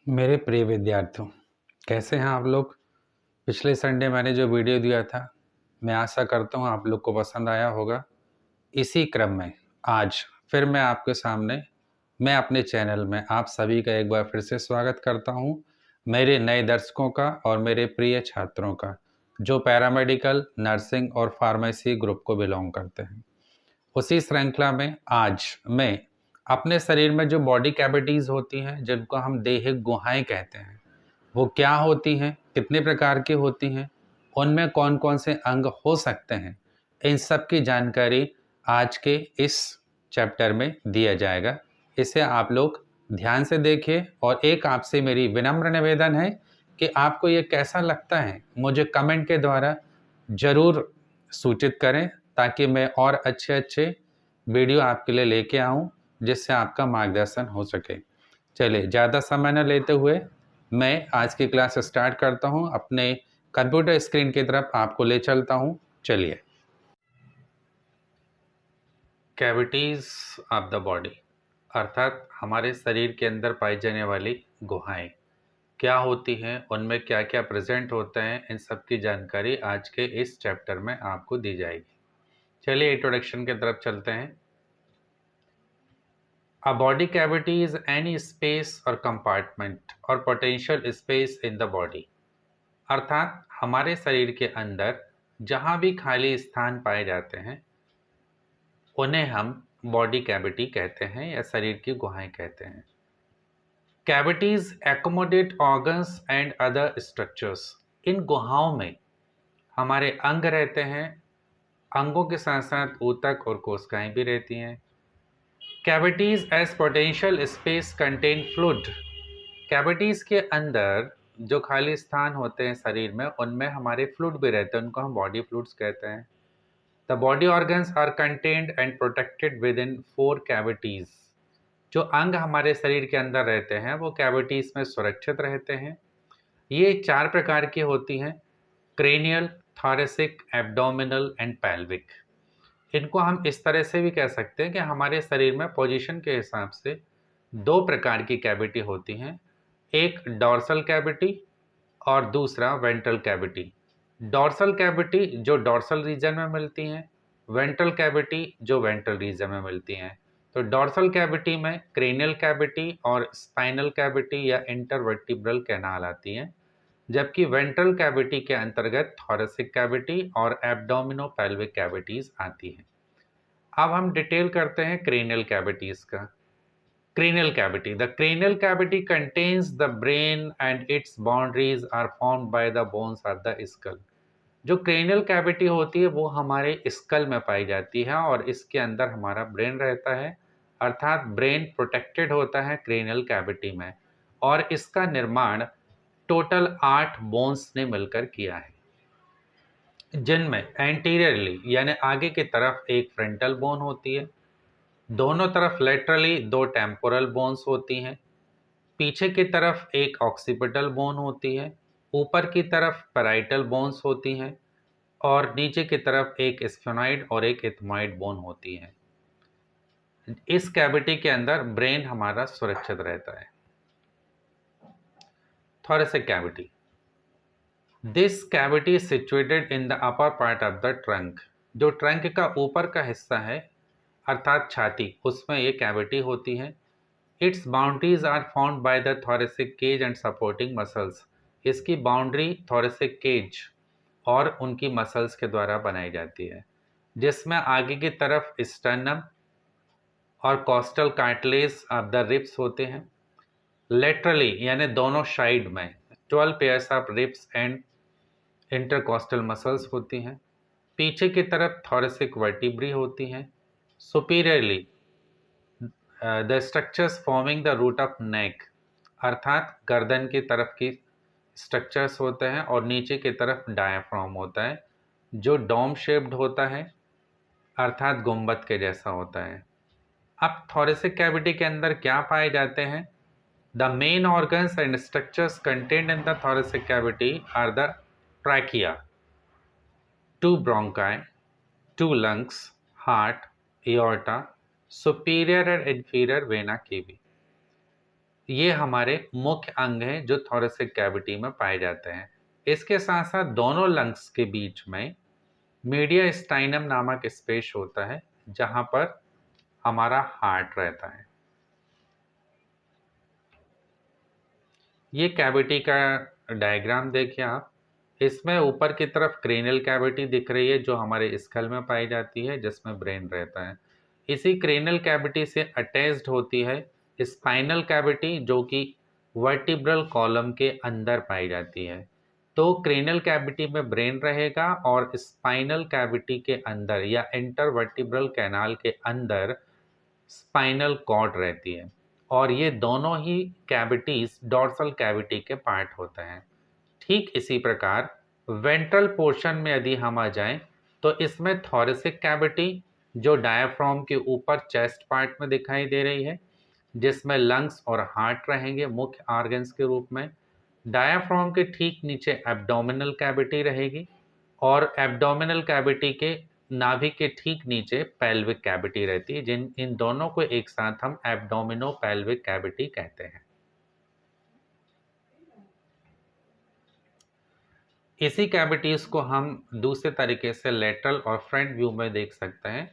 मेरे प्रिय विद्यार्थियों, कैसे हैं आप लोग। पिछले संडे मैंने जो वीडियो दिया था, मैं आशा करता हूं आप लोग को पसंद आया होगा। इसी क्रम में आज फिर मैं आपके सामने मैं अपने चैनल में आप सभी का एक बार फिर से स्वागत करता हूं, मेरे नए दर्शकों का और मेरे प्रिय छात्रों का, जो पैरामेडिकल, नर्सिंग और फार्मेसी ग्रुप को बिलोंग करते हैं। उसी श्रृंखला में आज मैं अपने शरीर में जो बॉडी कैविटीज़ होती हैं, जिनको हम देह गुहाएं कहते हैं, वो क्या होती हैं, कितने प्रकार की होती हैं, उनमें कौन-कौन से अंग हो सकते हैं, इन सब की जानकारी आज के इस चैप्टर में दिया जाएगा। इसे आप लोग ध्यान से देखिए और एक आपसे मेरी विनम्र निवेदन है कि आपको ये कैसा लगता है, मुझे कमेंट के द्वारा ज़रूर सूचित करें, ताकि मैं और अच्छे-अच्छे वीडियो आपके लिए लेके आऊँ, जिससे आपका मार्गदर्शन हो सके। चलिए, ज़्यादा समय न लेते हुए मैं आज की क्लास स्टार्ट करता हूँ। अपने कंप्यूटर स्क्रीन की तरफ आपको ले चलता हूँ। चलिए, कैविटीज ऑफ द बॉडी अर्थात हमारे शरीर के अंदर पाई जाने वाली गुहाएं क्या होती हैं, उनमें क्या क्या प्रेजेंट होता है, इन सब की जानकारी आज के इस चैप्टर में आपको दी जाएगी। चलिए इंट्रोडक्शन की तरफ चलते हैं। A body cavity is any space or compartment or potential space in the body। अर्थात हमारे शरीर के अंदर जहाँ भी खाली स्थान पाए जाते हैं, उन्हें हम बॉडी कैविटी कहते हैं या शरीर की गुहाएं कहते हैं। Cavities accommodate organs and other structures. इन गुहाओं में हमारे अंग रहते हैं, अंगों के साथ साथ ऊतक और कोशिकाएं भी रहती हैं। Cavities as potential space contain fluid. Cavities के अंदर जो खाली स्थान होते हैं शरीर में, उनमें हमारे फ्लूइड भी रहते हैं, उनको हम बॉडी फ्लूइड्स कहते हैं। The body organs are contained and protected within 4 cavities. जो अंग हमारे शरीर के अंदर रहते हैं वो कैविटीज में सुरक्षित रहते हैं। ये 4 प्रकार की होती हैं: cranial, thoracic, abdominal and pelvic. इनको हम इस तरह से भी कह सकते हैं कि हमारे शरीर में पोजीशन के हिसाब से 2 प्रकार की कैविटी होती हैं, एक डॉर्सल कैविटी और दूसरा वेंट्रल कैविटी। डॉर्सल कैविटी जो डॉर्सल रीजन में मिलती हैं, वेंट्रल कैविटी जो वेंट्रल रीजन में मिलती हैं। तो डॉर्सल कैविटी में क्रेनियल कैविटी और स्पाइनल कैविटी या इंटरवर्टिब्रल कैनाल आती हैं, जबकि वेंट्रल कैविटी के अंतर्गत थॉरेसिक कैविटी और एब्डोमिनोपेल्विक कैविटीज आती हैं। अब हम डिटेल करते हैं क्रेनियल कैविटीज का। Cranial cavity. The cranial cavity contains the brain and its boundaries are formed by the bones of the skull। जो क्रेनियल कैविटी होती है वो हमारे स्कल में पाई जाती है और इसके अंदर हमारा ब्रेन रहता है, अर्थात ब्रेन प्रोटेक्टेड होता है क्रेनियल कैविटी में, और इसका निर्माण टोटल 8 बोन्स ने मिलकर किया है, जिनमें एंटीरियरली यानी आगे की तरफ एक फ्रंटल बोन होती है, दोनों तरफ लेटरली 2 टेम्पोरल बोन्स होती हैं, पीछे की तरफ एक ऑक्सीपिटल बोन होती है, ऊपर की तरफ पैराइटल बोन्स होती हैं और नीचे की तरफ एक स्फेनॉइड और एक एथमॉइड बोन होती है। इस कैविटी के अंदर ब्रेन हमारा सुरक्षित रहता है। Thoracic cavity. This cavity is situated in the upper part of the trunk. जो ट्रंक का ऊपर का हिस्सा है अर्थात छाती, उसमें ये कैविटी होती है। Its boundaries are found by the thoracic cage and supporting muscles. इसकी बाउंड्री थोरेसिक केज और उनकी मसल्स के द्वारा बनाई जाती है, जिसमें आगे की तरफ स्टर्नम और costal cartilage of the ribs होते हैं। लेटरली यानी दोनों साइड में 12 pairs of ribs and intercostal muscles होती हैं। पीछे की तरफ थोरेसिक वर्टिब्री होती हैं। Superiorly the structures forming the root of neck, अर्थात गर्दन की तरफ की स्ट्रक्चर्स होते हैं और नीचे की तरफ डायाफ्राम होता है, जो डोम शेप्ड होता है, अर्थात गुंबद के जैसा होता है। अब थोरेसिक कैविटी के अंदर क्या पाए जाते हैं? The main organs and structures contained in the thoracic cavity are the trachea, 2 bronchi, 2 lungs, heart, aorta, superior and inferior vena cava। ये हमारे मुख्य अंग हैं जो थोरेसिक कैविटी में पाए जाते हैं। इसके साथ साथ दोनों लंग्स के बीच में मीडियास्टाइनम नामक स्पेस होता है जहां पर हमारा हार्ट रहता है। ये कैविटी का डायग्राम देखिए आप। इसमें ऊपर की तरफ क्रेनियल कैविटी दिख रही है जो हमारे स्कल में पाई जाती है जिसमें ब्रेन रहता है। इसी क्रेनियल कैविटी से अटैच्ड होती है स्पाइनल कैविटी जो कि वर्टिब्रल कॉलम के अंदर पाई जाती है। तो क्रेनियल कैविटी में ब्रेन रहेगा और स्पाइनल कैविटी के अंदर या इंटरवर्टिब्रल कैनाल के अंदर स्पाइनल कॉर्ड रहती है और ये दोनों ही कैविटीज डॉर्सल कैविटी के पार्ट होते हैं। ठीक इसी प्रकार वेंट्रल पोर्शन में यदि हम आ जाएं तो इसमें थोरेसिक कैविटी जो डायाफ्राम के ऊपर चेस्ट पार्ट में दिखाई दे रही है जिसमें लंग्स और हार्ट रहेंगे मुख्य ऑर्गन्स के रूप में। डायाफ्राम के ठीक नीचे एब्डोमिनल कैविटी रहेगी और एब्डोमिनल कैविटी के नाभि के ठीक नीचे पेल्विक कैविटी रहती है जिन इन दोनों को एक साथ हम एब्डोमिनो पेल्विक कैविटी कहते हैं। इसी कैविटीज को हम दूसरे तरीके से लेटरल और फ्रंट व्यू में देख सकते हैं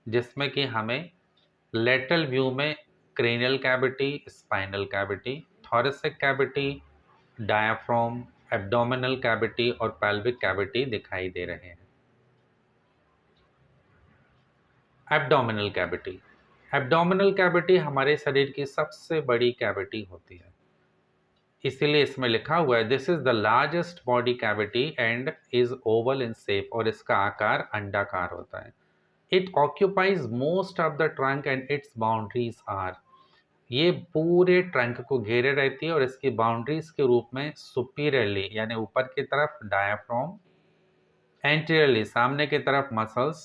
जिसमें कि हमें लेटरल व्यू में cranial cavity, spinal cavity, thoracic cavity, diaphragm, abdominal cavity और पेल्विक कैविटी दिखाई दे रहे हैं। Abdominal cavity. एब्डोमिनल कैविटी हमारे शरीर की सबसे बड़ी कैविटी होती है, इसीलिए इसमें लिखा हुआ है this is the largest body cavity and is oval in shape और इसका आकार अंडाकार होता है। It occupies most of the trunk and its boundaries are. ये पूरे ट्रंक को घेरे रहती है और इसकी बाउंड्रीज के रूप में सुपीरियरली यानी ऊपर की तरफ डायाफ्राम, एंटीरियरली सामने की तरफ muscles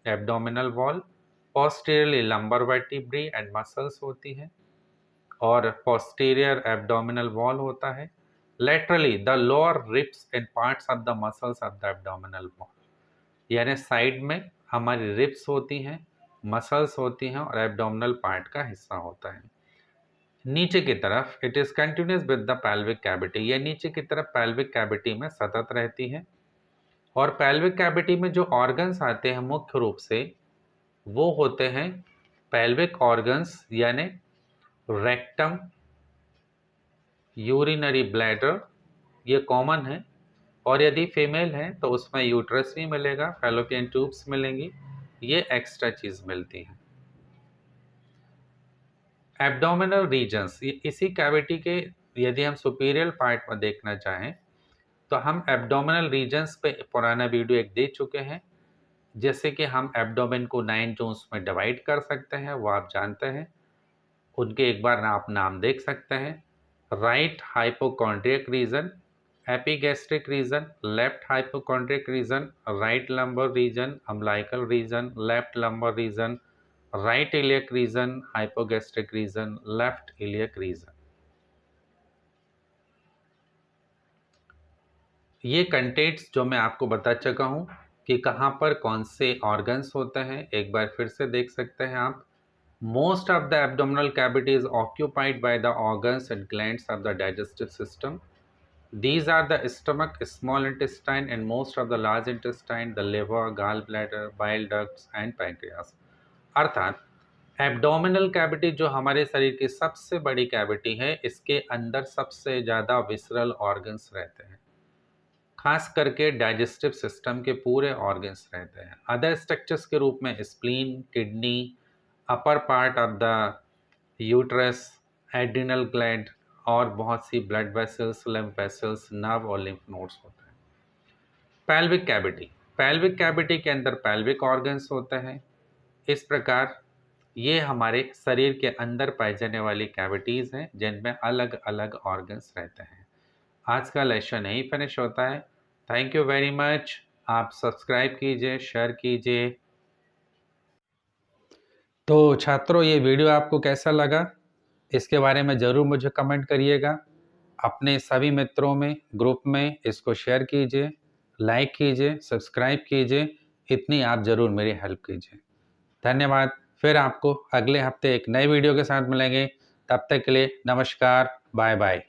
abdominal wall, posteriorly lumbar vertebrae and muscles होती है और पोस्टीरियर एब्डोमिनल वॉल होता है। Laterally the lower ribs and parts of the muscles of the abdominal wall यानी साइड में हमारी रिब्स होती हैं, मसल्स होती हैं और एब्डोमिनल पार्ट का हिस्सा होता है। नीचे की तरफ it is continuous with the pelvic cavity, यह नीचे की तरफ पेल्विक कैविटी में सतत रहती है और पेल्विक कैविटी में जो ऑर्गन्स आते हैं मुख्य रूप से वो होते हैं पेल्विक ऑर्गन्स यानी रेक्टम, यूरिनरी ब्लैडर, ये कॉमन है और यदि फीमेल है तो उसमें यूट्रस भी मिलेगा, फैलोपियन ट्यूब्स मिलेंगी, ये एक्स्ट्रा चीज मिलती है। एब्डोमिनल रीजन्स, इसी कैविटी के यदि हम सुपीरियर पार्ट में देखना चाहें तो हम एब्डोमिनल रीजन्स पे पुराना वीडियो एक दे चुके हैं, जैसे कि हम एब्डोमेन को 9 जोन्स में डिवाइड कर सकते हैं, वो आप जानते हैं। उनके एक बार आप नाम देख सकते हैं। Right hypochondriac region, epigastric region, left hypochondriac region, right lumbar region, umbilical region, left lumbar region, right iliac region, hypogastric region, left iliac region. ये कंटेंट्स जो मैं आपको बता चुका हूँ कि कहाँ पर कौन से ऑर्गन्स होते हैं, एक बार फिर से देख सकते हैं आप। Most of the abdominal cavity is occupied by the organs and glands of the digestive system. These are the stomach, small intestine and most of the large intestine, the liver, gallbladder, bile ducts and pancreas। अर्थात abdominal cavity जो हमारे शरीर की सबसे बड़ी cavity है, इसके अंदर सबसे ज़्यादा विसरल ऑर्गन्स रहते हैं, खास करके डाइजेस्टिव सिस्टम के पूरे ऑर्गन्स रहते हैं। अदर स्ट्रक्चर्स के रूप में spleen, kidney, upper part of the uterus, adrenal gland और बहुत सी blood vessels, lymph vessels, nerve और लिम्फ नोड्स होते हैं। पेल्विक कैविटी, पेल्विक कैविटी के अंदर पेल्विक ऑर्गन्स होते हैं। इस प्रकार ये हमारे शरीर के अंदर पाई जाने वाली कैविटीज हैं जिनमें अलग अलग ऑर्गन्स रहते हैं। आज का लेक्चर यहीं फिनिश होता है। Thank you very much. आप सब्सक्राइब कीजिए, शेयर कीजिए। तो छात्रों, ये वीडियो आपको कैसा लगा इसके बारे में ज़रूर मुझे कमेंट करिएगा। अपने सभी मित्रों में, ग्रुप में इसको शेयर कीजिए, लाइक कीजिए, सब्सक्राइब कीजिए। इतनी आप ज़रूर मेरी हेल्प कीजिए। धन्यवाद। फिर आपको अगले हफ्ते एक नए वीडियो के साथ मिलेंगे। तब तक के लिए नमस्कार, बाय बाय।